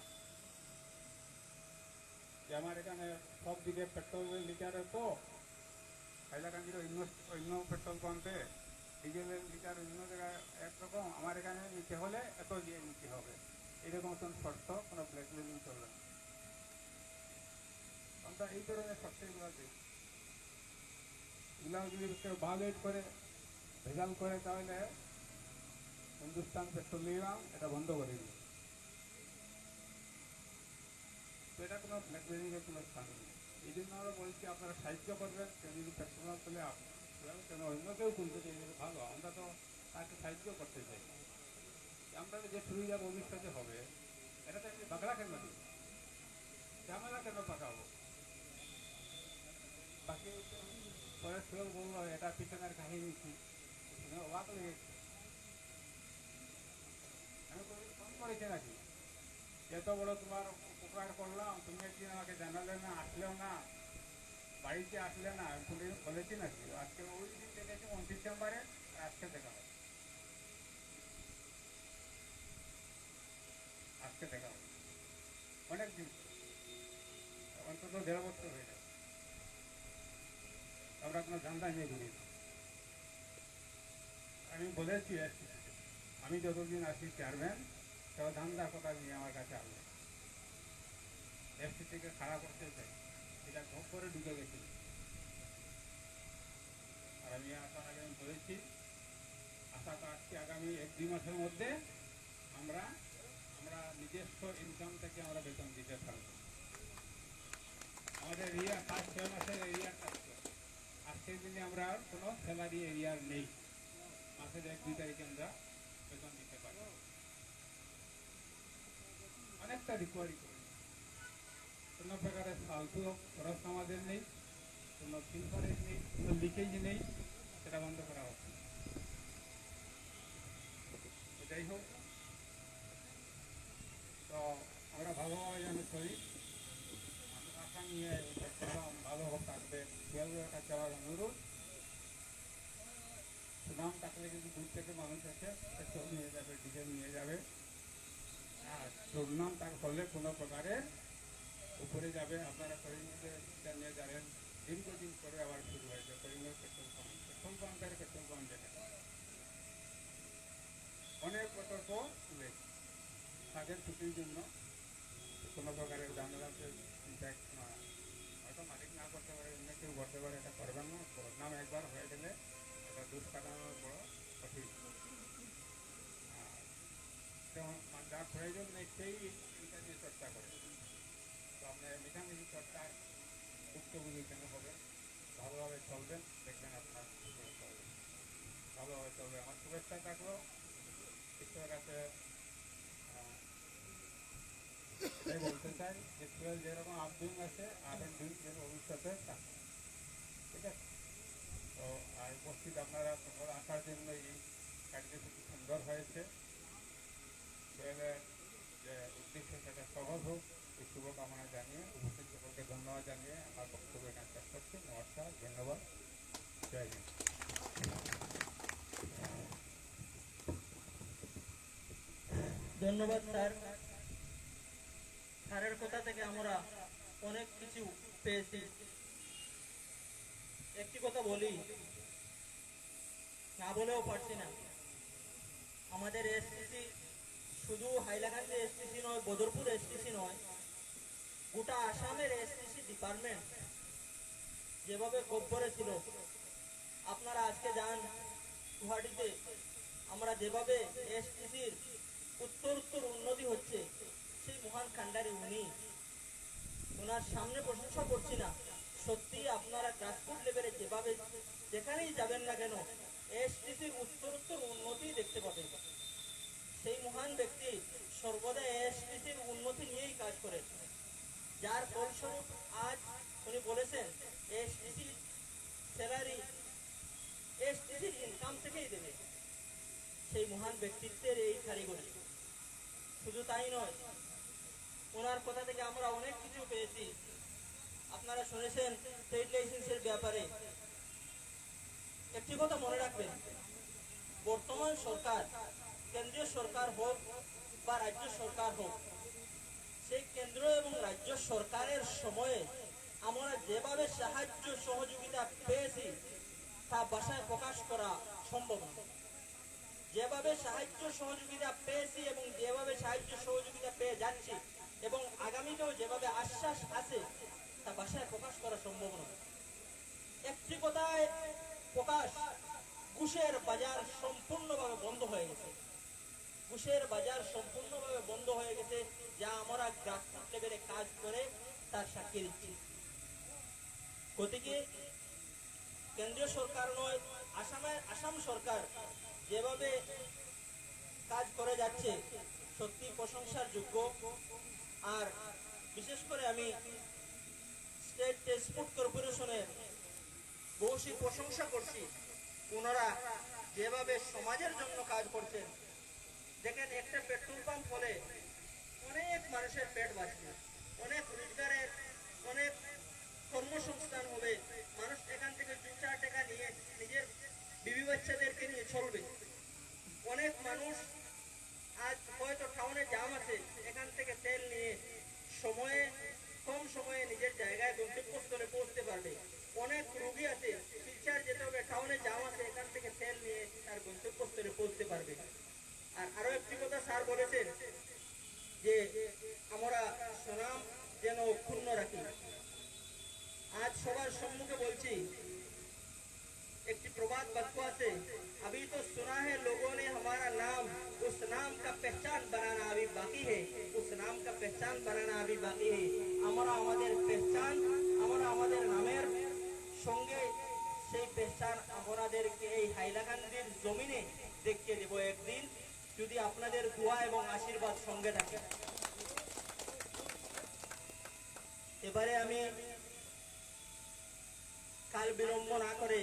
যে আমার এখানে সব দিকে পেট্রোল লিটারে তো হাইলাকান্দির অন্য পেট্রোল পাম্পে ডিজেলের লিটার অন্য জায়গায় একরকম আমার এখানে নিতে হলে এত দিয়ে নিতে হবে এরকম কোনো শর্ত কোনো ব্ল্যাকমেলিং চলবে না আমরা এই ধরনের শর্তগুলো দিই এগুলো যদি কেউ ভায়োলেট করে ভেজাল করে তাহলে হিন্দুস্তান পেট্রোলিয়াম এটা বন্ধ করে দিই তো এটা কোনো ব্ল্যাকমেলিংয়ের কোনো স্থান নেই এই জন্য আমরা বলছি আপনারা সাহায্য করবেন কেউ যদি পেট্রোল পাম্প খুলে কেন অন্য কেউ খুলতে চাই ভালো আমরা তো তাকে সাহায্য করতে চাই আমরা যে সুবিধা ভবিষ্যতে হবে এটা তো এমনি বাগড়া কেন দিই ঝামেলা কেন পাঠাবো বাকি পরে সুযোগ বললো এটা পিছনের কাহিনী কি অবাক লেগেছে আমি ফোন করেছি নাকি এত বড় তোমার উপকার করলাম তুমি একদিন আমাকে জানালে না আসলেও না বাড়িতে আসলে না আমি বলেছি নাকি আজকে ওই দিন দেখেছি 29 ডিসেম্বরে আজকে দেখা হবে আজকে দেখা হবে অনেক দিন অন্তত 1.5 বছর হয়ে যাবে আমরা কোনো ধান্দা নিয়ে ঘুরি আমি বলেছি আমি যতদিন আসি চেয়ারম্যান তবে ধান্দার কথা নিয়ে আমার কাছে আসবে এফসিসিকে খাড়া করতে চাই এটা ভোগ করে ঢুকে গেছিল আর আমি আসার আগে আমি বলেছি আশা করছি আগামী 1-2 মাসের মধ্যে আমরা নিজস্ব ইনকাম থেকে আমরা বেতন দিতে পারব আমাদের ফার্স্ট 6 মাসের এরিয়ার থাকছে মাসের 1-2 তারিখে আমরা বেতন দিতে পারি। অনেকটা রিকোয়ারি করি, কোনো প্রকারের ফালতু খরচ আমাদের নেই, কোনো ফিলফারেজ নেই, কোনো লিকেজ নেই, সেটা বন্ধ করা হচ্ছে। তো যাই হোক, তো আমরা ভালোভাবে যেন চলি, আশা নিয়ে ভালো হোক থাকবে, টুয়েলভের কাছে আমার অনুরোধ। সুনাম থাকলে কিন্তু দূর থেকে মানুষ এসে পেট্রোল নিয়ে যাবে, ডিজেল নিয়ে যাবে, আর দুর্নাম তার হলে কোনো প্রকারে উপরে যাবে। আপনারা করিমগঞ্জে নিয়ে যাবেন, দীর্ঘদিন করে আবার শুরু হয়েছে করিমগঞ্জ পেট্রোল পাম্পের পেট্রোল পাম্প যেটা অনেক প্রকল্প রয়েছে। তাদের ছুটির জন্য কোনো প্রকারের যানবাহনের ইম্প্যাক্ট হয়তো মালিক না করতে পারে, অন্য কেউ করতে পারে, এটা করবেন না। বদনাম একবার হয়ে গেলে এটা দুধ কাটানোর বড় কঠিন। যেমন যার প্রয়োজন নেই সেই এটা নিয়ে চর্চা করে। তো আপনার মিঠামিঠি চর্চার ভুক্তভোগী কেন হবে, ভালোভাবে চলবেন, দেখবেন আপনার ভালোভাবে চলবে। আমার শুভেচ্ছা থাকলো। ঈশ্বরের কাছে এটাই বলতে চাই যে টুয়েলভ যেরকম আপডুইং আছে, আপ অ্যান্ড ডুইং যেন ভবিষ্যতে থাকে। ঠিক আছে? তো আর উপস্থিত আপনারা সকল আসার জন্য এই কার্যসূচি সুন্দর হয়েছে। টুয়েলভের যে উদ্দেশ্য সেটা সফল হোক, এই শুভকামনা জানিয়ে উপস্থিত সকলকে ধন্যবাদ জানিয়ে আমার বক্তব্য এখানে শেষ করছি। নমস্কার, ধন্যবাদ, জয় হিন্দ। ধন্যবাদ স্যার। স্যারের কথা থেকে আমরা অনেক কিছু পেয়েছি। একটি কথা বলি, না বলেও পারছি না, আমাদের এসটিসি শুধু হাইলাকান্দি এসটিসি নয়, বদরপুর এসটিসি নয়, গোটা আসামের এসটিসি ডিপার্টমেন্ট যেভাবে গব্বরে ছিল, আপনারা আজকে যান গুয়াহাটিতে, আমরা যেভাবে এসটিসির উত্তর উন্নতি হচ্ছে, সেই মহান কান্ডারি উনি, ওনার সামনে প্রশংসা করছি না, সত্যি আপনারা গ্রাসরুট লেভেলে যেভাবে যেখানেই যাবেন না কেন এসটিসির উত্তর উন্নতি দেখতে পাবেন। সেই মহান ব্যক্তি সর্বদা এসটিসির উন্নতি নিয়েই কাজ করেন, যার ফলস্বরূপ আজ উনি বলেছেন এসটিসি স্যালারি এসটিসির ইনকাম থেকেই দেবে। সেই মহান ব্যক্তিত্বের এই কারিগরি। শুধু তাই নয়, ওনার কথা থেকে আমরা অনেক কিছু পেয়েছি। আপনারা শুনেছেন ট্রেড লাইসেন্সের ব্যাপারে। একটি কথা মনে রাখবেন, বর্তমান সরকার, কেন্দ্রীয় সরকার হোক বা রাজ্য সরকার হোক, সেই কেন্দ্র এবং রাজ্য সরকারের সময়ে আমরা যেভাবে সাহায্য সহযোগিতা পেয়েছি তা ভাষায় প্রকাশ করা সম্ভব নয়। যেভাবে সাহায্য সহযোগিতা পেয়েছি এবং যেভাবে সাহায্য সহযোগিতা পেয়ে যাচ্ছি এবং আগামীতেও যেভাবে আশ্বাস আছে তা ভাষায় প্রকাশ করা সম্ভব নয়। একটি কথায় প্রকাশ, ঘুষের বাজার সম্পূর্ণভাবে বন্ধ হয়ে গেছে। ঘুষের বাজার সম্পূর্ণভাবে বন্ধ হয়ে গেছে, যা আমরা গ্রাসরুট লেভেলে কাজ করে তার সাক্ষী দিচ্ছি। গতিকে কেন্দ্রীয় সরকার নয়, আসাম সরকার যেভাবে কাজ করে যাচ্ছে সত্যি প্রশংসার যোগ্য। আর বিশেষ করে আমি স্টেট ট্রান্সপোর্ট কর্পোরেশনের বহুশী প্রশংসা করছি। ওনারা যেভাবে সমাজের জন্য কাজ করছেন, দেখেন একটা পেট্রোল পাম্প হলে অনেক মানুষের পেট বাঁচবে, অনেক রোজগারের, অনেক কর্মসংস্থান হবে, মানুষ এখান থেকে 2-4 টাকা নিয়ে নিজের বিবি বাচ্চাদেরকে নিয়ে চলবে। অনেক মানুষ আজ হয়তো টাউনে জাম আছে, এখান থেকে তেল নিয়ে কম সময়ে নিজের জায়গায় গন্তব্যস্থলে পৌঁছতে পারবে। অনেক রোগী আছে, শিলচর যেতে হবে, টাউনে জাম আছে, এখান থেকে তেল নিয়ে তার গন্তব্যস্থলে পৌঁছতে পারবে। আর আরো একটি কথা স্যার বলেছেন যে আমরা সুনাম যেন অক্ষুণ্ণ রাখি। আজ সবার সম্মুখে বলছি, একটি প্রবাদ বাক্য আছে, अभी तो सुना है लोगों ने हमारा नाम, उस नाम का पहचान बनाना अभी बाकी है, उस नाम का पहचान बनाना अभी बाकी है। আমরা আমাদের পহচান, আমরা আমাদের নামের সঙ্গে সেই পহচান আমাদেরকে এই হাইলাকান্দির জমিনে দেখিয়ে দেব একদিন, যদি আপনাদের দোয়া এবং আশীর্বাদ সঙ্গে থাকে। এবারে আমি কাল বিলম্ব না করে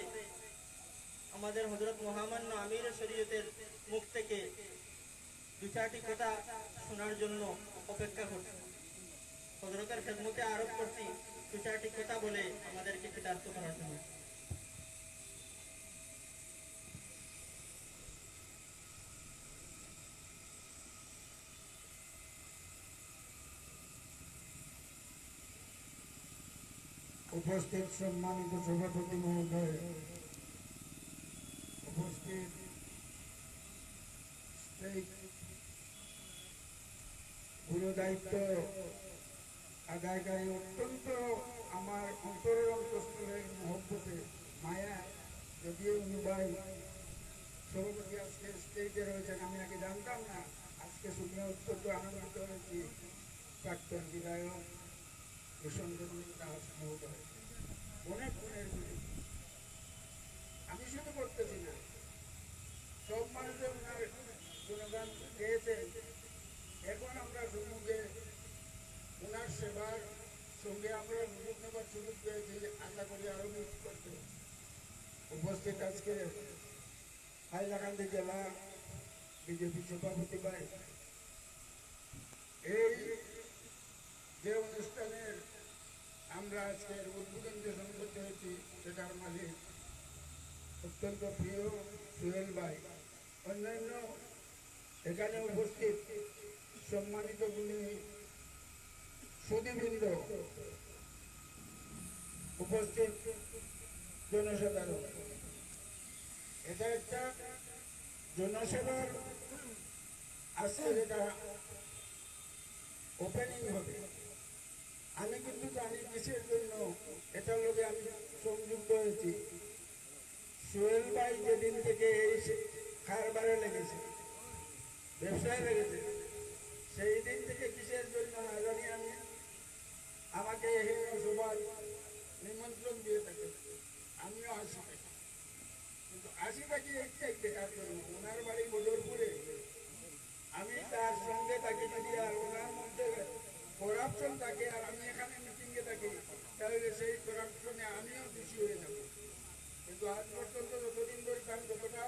আমাদের হযরত মহামান্য আমির শরীয়তের মুখ থেকে দু চারটি কথা শোনার জন্য অপেক্ষা করছি। হযরতের খেদমতে আরোপ করছি দু চারটি কথা বলে আমাদেরকে কৃতার্থ করার জন্য। উপস্থিত সম্মানিত সভাপতি মহোদয়, উপস্থিত গুরুদায়িত্ব আদায়কারী, অত্যন্ত আমার অন্তরের অন্তঃস্থলের মহব্বতে মায়া, যদিও অনুবাই সভাপতি আজকে স্টেজে রয়েছেন, আমি আগে জানতাম না, আজকে শুনে অত্যন্ত আনন্দিত হয়েছি। প্রাক্তন বিধায়ক ভূষণচন্দ্র দাস মহোদয় অনেক গুণের গুণী, আমি শুধু করতেছি না, সব মানুষের ওনার গুণগান গেয়েছেন। এখন আমরা সম্মুখে ওনার সেবার সঙ্গে আমরা সুযোগ নেবার সুযোগ পেয়েছি, আশা করি আরো মিস করতে। উপস্থিত আজকে হাইলাকান্দি জেলা বিজেপি সভাপতি ভাই, এই যে অনুষ্ঠানের আমরা আজকের উদ্বোধন যে সংযুক্ত হয়েছি সেটার মালিক অত্যন্ত প্রিয় সুহেল ভাই, অন্যান্য এখানে উপস্থিত সম্মানিত গুণী সুধীবৃন্দ, উপস্থিত জনসাধারণ, এটা একটা জনসেবার আজকে যেটা ওপেনিং হবে, আমি কিন্তু জানি কিসের জন্য এটার লোকে আমি সংযুক্ত হয়েছি। সোহেল ভাই যেদিন থেকে এই কারবারে লেগেছে, ব্যবসায় লেগেছে, সেই দিন থেকে কিসের জন্য না জানি আমি, আমাকে এখানে সবার নিমন্ত্রণ দিয়ে থাকে, আমিও আসি থাকি, কিন্তু আসি থাকি একটাই দেখার জন্য ওনার বাড়ি বদরপুরে, আমি তার সঙ্গে থাকি, যদি আর ওনার মধ্যে করাপশন থাকে আর আমি এখানে মিটিংয়ে থাকি, তাহলে সেই করাপশনে আমিও খুশি হয়ে যাব। কিন্তু আজ পর্যন্ত যতদিন ধরে তার যতটা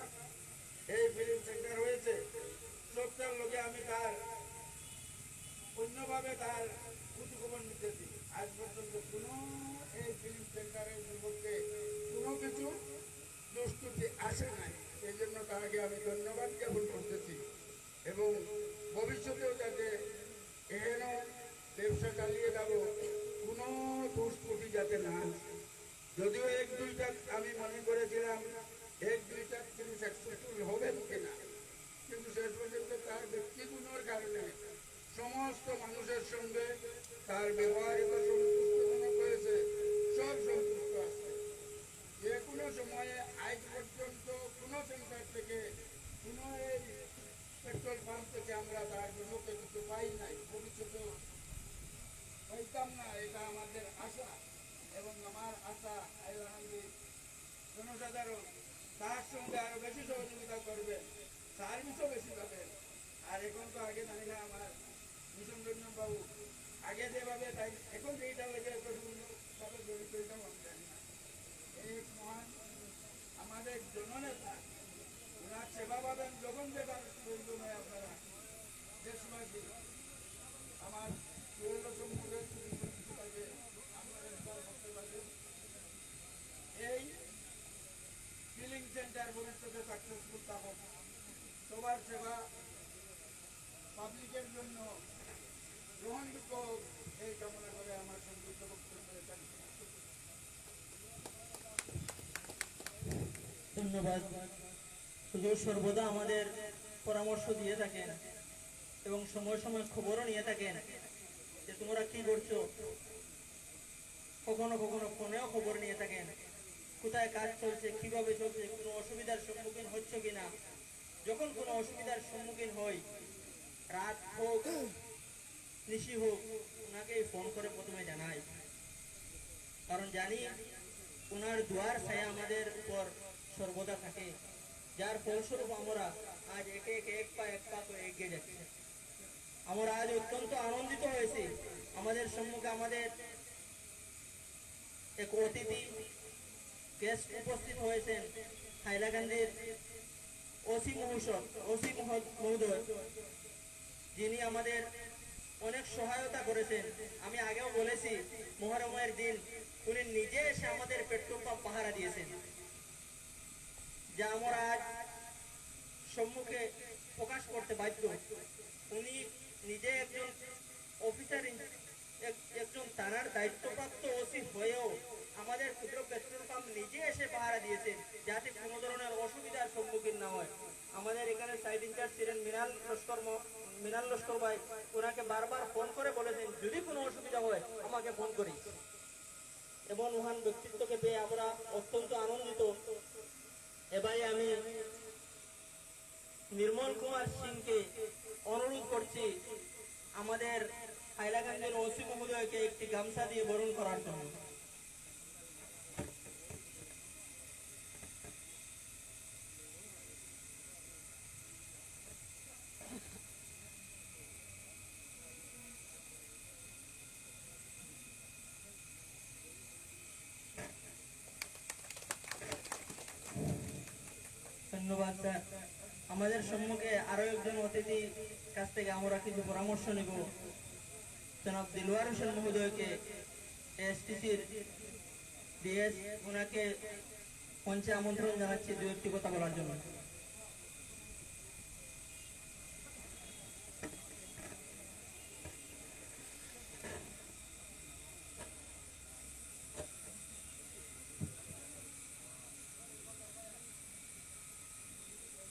এই ফিল্ম সেন্টার হয়েছে, সবটার লোকে আমি তার অন্যভাবে তার খোঁজখবর নিতেছি। আজ পর্যন্ত কোনো এই ফিল্ম সেন্টারের বিপক্ষে কোনো কিছু দুষ্কৃতি আসে নাই, সেই জন্য তাকে আমি ধন্যবাদ জ্ঞাপন করতেছি। এবং ভবিষ্যতেও যাতে এহেন ব্যবসা চালিয়ে যাব, কোনো দুষ্কৃতি যাতে না আসে। যদিও এক দুইটা আমি মনে করেছিলাম এক দুইটা তিনি সাকসেসফুল হবেন কিনা, কিন্তু শেষ পর্যন্ত তার ব্যক্তিগুণের কারণে সমস্ত মানুষের সঙ্গে তার ব্যবহারিক সন্তুষ্টজনক হয়েছে, সব সন্তুষ্ট আছে। যে কোনো সময়ে আজ পর্যন্ত কোনো সেন্টার থেকে কোনো এই পেট্রোল পাম্প থেকে আমরা তার বিপক্ষে কিছু পাই নাই, ভবিষ্যতেও পাইতাম না, এটা আমাদের আশা। এবং আমার আশা হাইলাকান্দি জনসাধারণ তার সঙ্গে আরো বেশি সহযোগিতা করবেন, সার্ভিসও বেশি পাবেন। আর এখন তো আগে জানি না আমার মিশন রঞ্জন বাবু আগে যেভাবে তাই এখন যেইটা লেগে এতভাবে জড়িত এটাও আমি জানি না। এই মহান আমাদের জননেতা, ওনার সেবা পাবেন যখন যেটা প্রয়োজন হয়। আপনারা দেশবাসী আমার সুরেন্দ্র সম্মুখে এই ফিলিং সেন্টার ভবিষ্যতে সাকসেসফুল থাকুক, সবার সেবা পাবলিকের জন্য গ্রহণযোগ্য হোক, এই কামনা করে আমার সংযুক্ত বক্তব্য এখানে। ধন্যবাদ। হুজুর সর্বদা আমাদের পরামর্শ দিয়ে থাকেন এবং সময় সময় খবরও নিয়ে থাকেন যে তোমরা কি করছো, কখনো কখনো ফোনেও খবর নিয়ে থাকেন কোথায় কাজ চলছে, কিভাবে চলছে, কোনো অসুবিধার সম্মুখীন হচ্ছ কিনা। যখন কোনো অসুবিধার সম্মুখীন হই, রাত হোক নিশি হোক, ওনাকেই ফোন করে প্রথমে জানাই, কারণ জানি ওনার দুয়ার ছায়া আমাদের উপর সর্বদা থাকে। যার ফলস্বরূপ আমরা আজ একে একে এক পা করে এগিয়ে যাচ্ছি। আমরা আজ অত্যন্ত আনন্দিত হয়েছি। আমাদের সম্মুখে আমাদের এক অতিথি গেস্ট উপস্থিত হয়েছেন হাইলাকান্দির ওসি মহোদয়, যিনি আমাদের অনেক সহায়তা করেছেন। আমি আগেও বলেছি, মুহররমের দিন উনি নিজে এসে আমাদের পেট্রোল পাম্প পাহারা দিয়েছেন, যা আমরা আজ সম্মুখে প্রকাশ করতে বাধ্য। উনি নিজে একজন অফিসার, একজন থানার দায়িত্বপ্রাপ্ত ওসি হয়েও আমাদের ক্ষুদ্র পেট্রোল পাম্প নিজে এসে পাহারা দিয়েছেন, যাতে কোনো ধরনের অসুবিধার সম্মুখীন না হয়। আমাদের এখানে সাইড ইনচার্জ ছিলেন মিনাল লস্কর ভাই, ওনাকে বারবার ফোন করে বলেছেন যদি কোনো অসুবিধা হয় আমাকে ফোন করি। এবং মহান ব্যক্তিত্বকে পেয়ে আমরা অত্যন্ত আনন্দিত। এবারে আমি নির্মল কুমার সিংকে অনুরোধ করছি আমাদের হাইলাকান্দির ওসি মহোদয়কে একটি গামছা দিয়ে বরণ করার জন্য। ধন্যবাদ স্যার। আমাদের সম্মুখে আরো একজন অতিথি কাছ থেকে আমরা কিছু পরামর্শ নিব। জনাব দিলওয়ার হোসেন মহোদয়কে, এসটিসির ডিএস, ওনাকে মঞ্চে আমন্ত্রণ জানাচ্ছি দু একটি কথা বলার জন্য।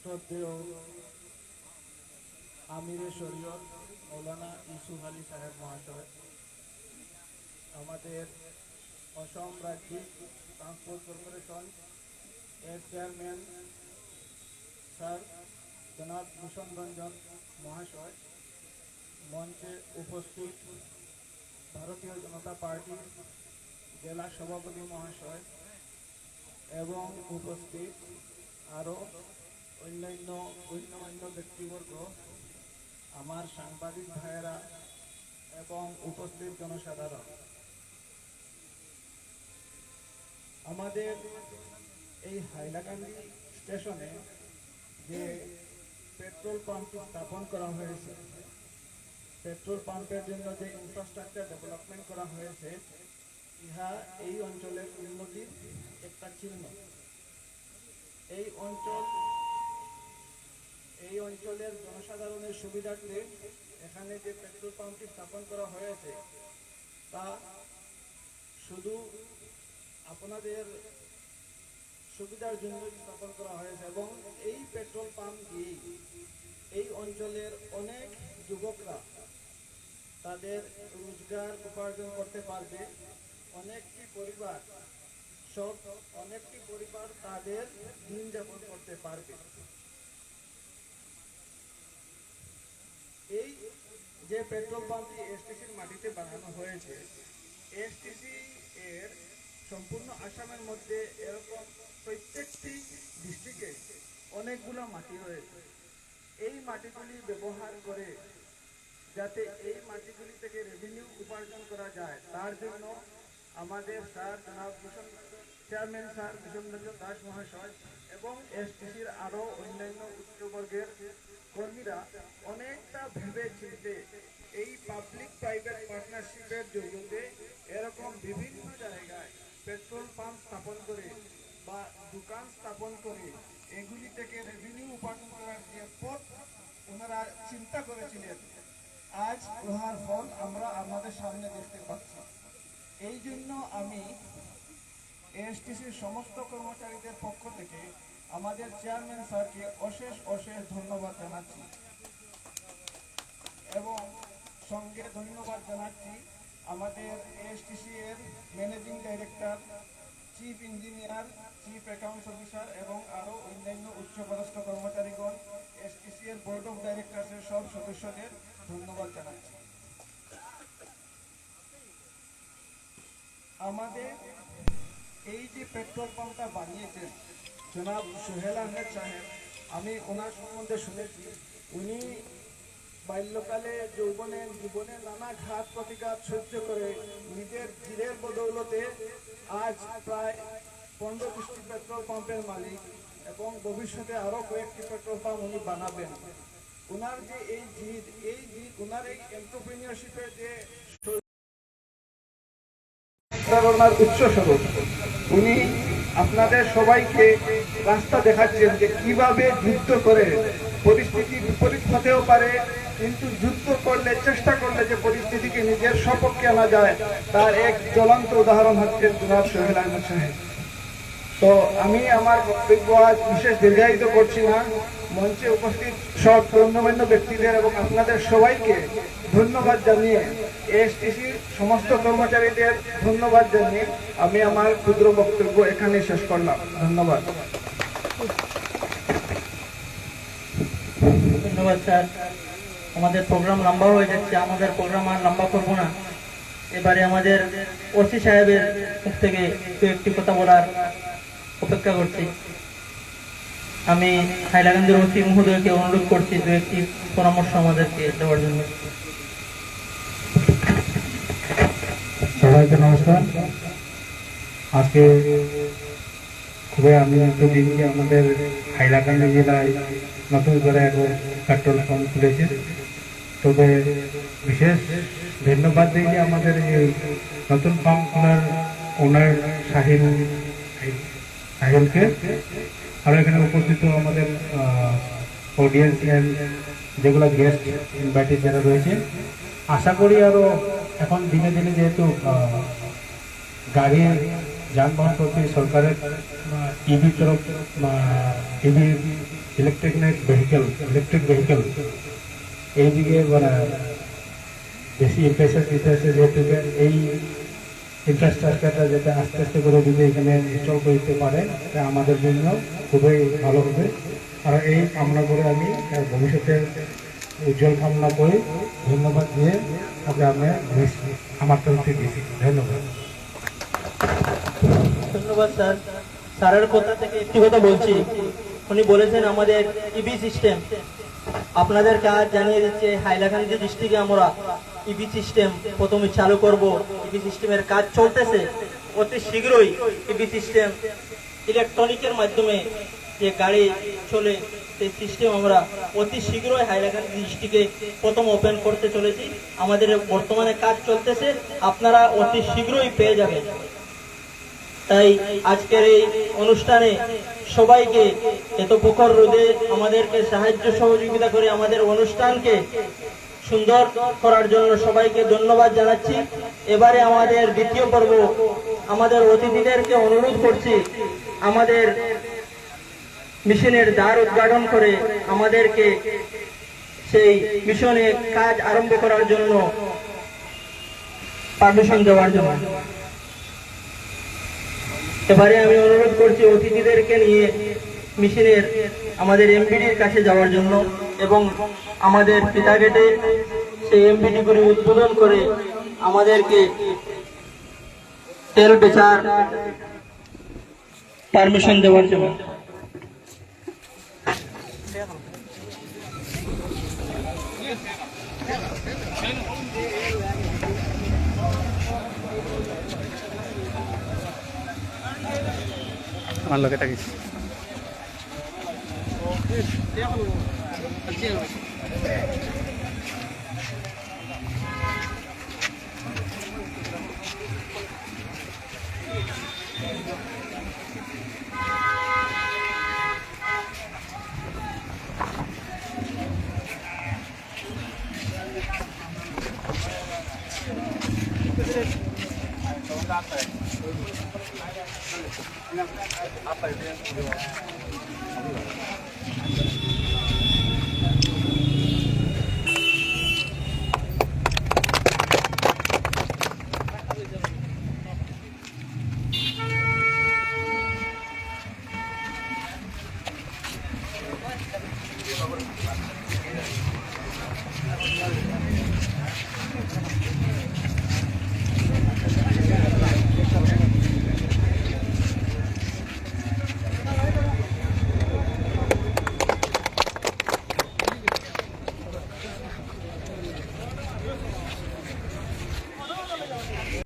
শ্রদ্ধেয় আমিরে শরীয়ত মৌলানা ইউসুফ আলী সাহেব মহাশয়, আমাদের অসম রাজ্যিক ট্রান্সপোর্ট কর্পোরেশন এর চেয়ারম্যান স্যার জনাব ভূষণ রঞ্জন মহাশয়, মঞ্চে উপস্থিত ভারতীয় জনতা পার্টির জেলা সভাপতি মহাশয় এবং উপস্থিত আরও অন্যান্য গণ্যমান্য ব্যক্তিবর্গ, আমার সাংবাদিক ভাইয়েরা এবং উপস্থিত জনসাধারণ, আমাদের এই হাইলাকান্দি স্টেশনে যে পেট্রোল পাম্পটি স্থাপন করা হয়েছে, পেট্রোল পাম্পের জন্য যে ইনফ্রাস্ট্রাকচার ডেভেলপমেন্ট করা হয়েছে, ইহা এই অঞ্চলের উন্নতির একটা চিহ্ন। এই অঞ্চলের জনসাধারণের সুবিধার্থে এখানে যে পেট্রোল পাম্পটি স্থাপন করা হয়েছে তা শুধু আপনাদের সুবিধার জন্য স্থাপন করা হয়েছে এবং এই পেট্রোল পাম্প দিয়ে এই অঞ্চলের অনেক যুবকরা তাদের রোজগার উপার্জন করতে পারবে। অনেকটি পরিবার তাদের দিন যাপন করতে পারবে। এই যে পেট্রোল পাম্পটি এসটিসির মাটিতে বানানো হয়েছে, এসটিসি এর সম্পূর্ণ আসামের মধ্যে এরকম প্রত্যেকটি ডিস্ট্রিক্টে অনেকগুলো মাটি রয়েছে। এই মাটিগুলি ব্যবহার করে যাতে এই মাটিগুলি থেকে রেভিনিউ উপার্জন করা যায়, তার জন্য আমাদের স্যার জনাব চেয়ারম্যান স্যার ভূষণ রঞ্জন দাস মহাশয় এবং এসটিসির আরও অন্যান্য উচ্চবর্গের কর্মীরা অনেকটা ভেবে চিনতে এই পাবলিক প্রাইভেট পার্টনারশিপের জড়িয়ে এরকম বিভিন্ন জায়গায় পেট্রোল পাম্প স্থাপন করে বা দোকান স্থাপন করে এগুলি থেকে রেভিনিউ উপার্জন করার যে পথ ওনারা চিন্তা করেছিলেন, আজ উহার ফল আমরা আমাদের সামনে দেখতে পাচ্ছি। এই জন্য আমি এসটিসির সমস্ত কর্মচারীদের পক্ষ থেকে আমাদের চেয়ারম্যান স্যারকে অশেষ ধন্যবাদ জানাচ্ছি এবং সঙ্গে ধন্যবাদ জানাচ্ছি আমাদের এসটিসি এর managing director, chief engineer, chief accounts officer এবং আরও অন্যান্য উচ্চপদস্থ কর্মচারীগণ, এসটিসি এর বোর্ড অফ ডাইরেক্টরসের সব সদস্যদের ধন্যবাদ জানাচ্ছি। আমাদের এই যে পেট্রোল পাম্পটা বানিয়েছেন, জনাব সোহেল আহমেদ সাহেব, আমি ওনার সম্বন্ধে শুনেছি উনি বাল্যকালে জীবনে নানা ঘাত প্রতিঘাত সহ্য করে নিজের জিরের বদৌলতে আজ প্রায় 15-20টি পেট্রোল পাম্পের মালিক এবং ভবিষ্যতে আরো কয়েকটি পেট্রোল পাম্প উনি বানাবেন। ওনার যে এই জিদ ওনার এই এন্টারপ্রেনিয়রশিপের যে প্রেরণার উৎস স্বরূপ উনি আপনাদের সবাইকে রাস্তা দেখাচ্ছেন যে কিভাবে যুদ্ধ করে পরিস্থিতি বিপরীত হতেও পারে, কিন্তু যুদ্ধ করলে চেষ্টা করলে যে পরিস্থিতিকে নিজের সপক্ষে আনা যায় তার এক জ্বলন্ত উদাহরণ হচ্ছে জনাব সোহেল আহমেদ সাহেব। তো আমি আমার বক্তব্য আজ বিশেষ দীর্ঘায়িত করছি না। মঞ্চে উপস্থিত সব গণ্যমান্য ব্যক্তিদের এবং আপনাদের সবাইকে ধন্যবাদ জানিয়ে, এএসটিসির সমস্ত কর্মচারীদের ধন্যবাদ জানিয়ে আমি আমার ক্ষুদ্র বক্তব্য এখানে শেষ করলাম। ধন্যবাদ। ধন্যবাদ স্যার। আমাদের প্রোগ্রাম লম্বা হয়ে যাচ্ছে, আমাদের প্রোগ্রাম আর লম্বা করবো না। এবারে আমাদের ওসি সাহেবের মুখ থেকে দু একটি কথা বলার অপেক্ষা করছি। আমি হাইলাকান্দির ওসি মহোদয়কে অনুরোধ করছি দু একটি পরামর্শ আমাদেরকে দেওয়ার জন্য। সবাইকে নমস্কার। আজকে খুবই আনন্দিত দিন যে আমাদের হাইলাকান্দি জেলায় নতুন করে এখন পেট্রোল পাম্প খুলেছে। তবে বিশেষ ধন্যবাদ দিই যে আমাদের এই নতুন পাম্প খোলার ওনার সাহিলকে, আর এখানে উপস্থিত আমাদের অডিয়েন্স যেগুলো গেস্ট ইনভাইটেড যারা রয়েছে। আশা করি আরও এখন দিনে দিনে যেহেতু গাড়ি যানবাহন প্রতি সরকারের ইভির তরফ ইভি ইলেকট্রিক ভেহিকেল এইদিকে বেশি ইম্প্রেশন দিতে হচ্ছে, যেহেতু এই ইনফ্রাস্ট্রাকচারটা যাতে আস্তে আস্তে করে যদি এখানে ইনস্টল করতে পারে তা আমাদের জন্য খুবই ভালো হবে। আর এই কামনা করে আমি ভবিষ্যতে উজ্জ্বল কামনা করে ধন্যবাদ দিয়ে ওকে আমি আমার তরফ থেকে দিয়েছি। ধন্যবাদ। ধন্যবাদ স্যার। স্যারের কথা থেকে একটি কথা বলছি। উনি বলেছেন আমাদের ইভি সিস্টেম আপনাদের কাজ জানিয়ে দিচ্ছে। হাইলাকান্দি ডিস্ট্রিক্টে আমরা ইভি সিস্টেম প্রথমে চালু করব। ইভি সিস্টেমের কাজ চলতেছে। অতি শীঘ্রই ইভি সিস্টেম ইলেকট্রনিকের মাধ্যমে যে গাড়ি চলে সেই সিস্টেম আমরা অতি শীঘ্রই হাইলাকান্দি ডিস্ট্রিক্টে প্রথম ওপেন করতে চলেছি। আমাদের বর্তমানে কাজ চলতেছে, আপনারা অতি শীঘ্রই পেয়ে যাবেন। তাই আজকের এই অনুষ্ঠানে সবাইকে এত প্রখর রোদে আমাদেরকে সাহায্য সহযোগিতা করে আমাদের অনুষ্ঠানকে সুন্দর করার জন্য সবাইকে ধন্যবাদ জানাচ্ছি। এবারে আমাদের দ্বিতীয় পর্ব, আমাদের অতিথিদেরকে অনুরোধ করছি আমাদের মিশনের দ্বার উদ্ঘাটন করে আমাদেরকে সেই মিশনে কাজ আরম্ভ করার জন্য পারমিশন দেওয়ার জন্য। এবারে আমি অনুরোধ করছি অতিথিদেরকে নিয়ে মিশনের আমাদের এমপিডির কাছে যাওয়ার জন্য এবং আমাদের পিতা গেটে সেই এমপিডি গুলি উদ্বোধন করে আমাদেরকে তেল বেচার পারমিশন দেওয়ার জন্য। আমার লোকে থাকিস। आप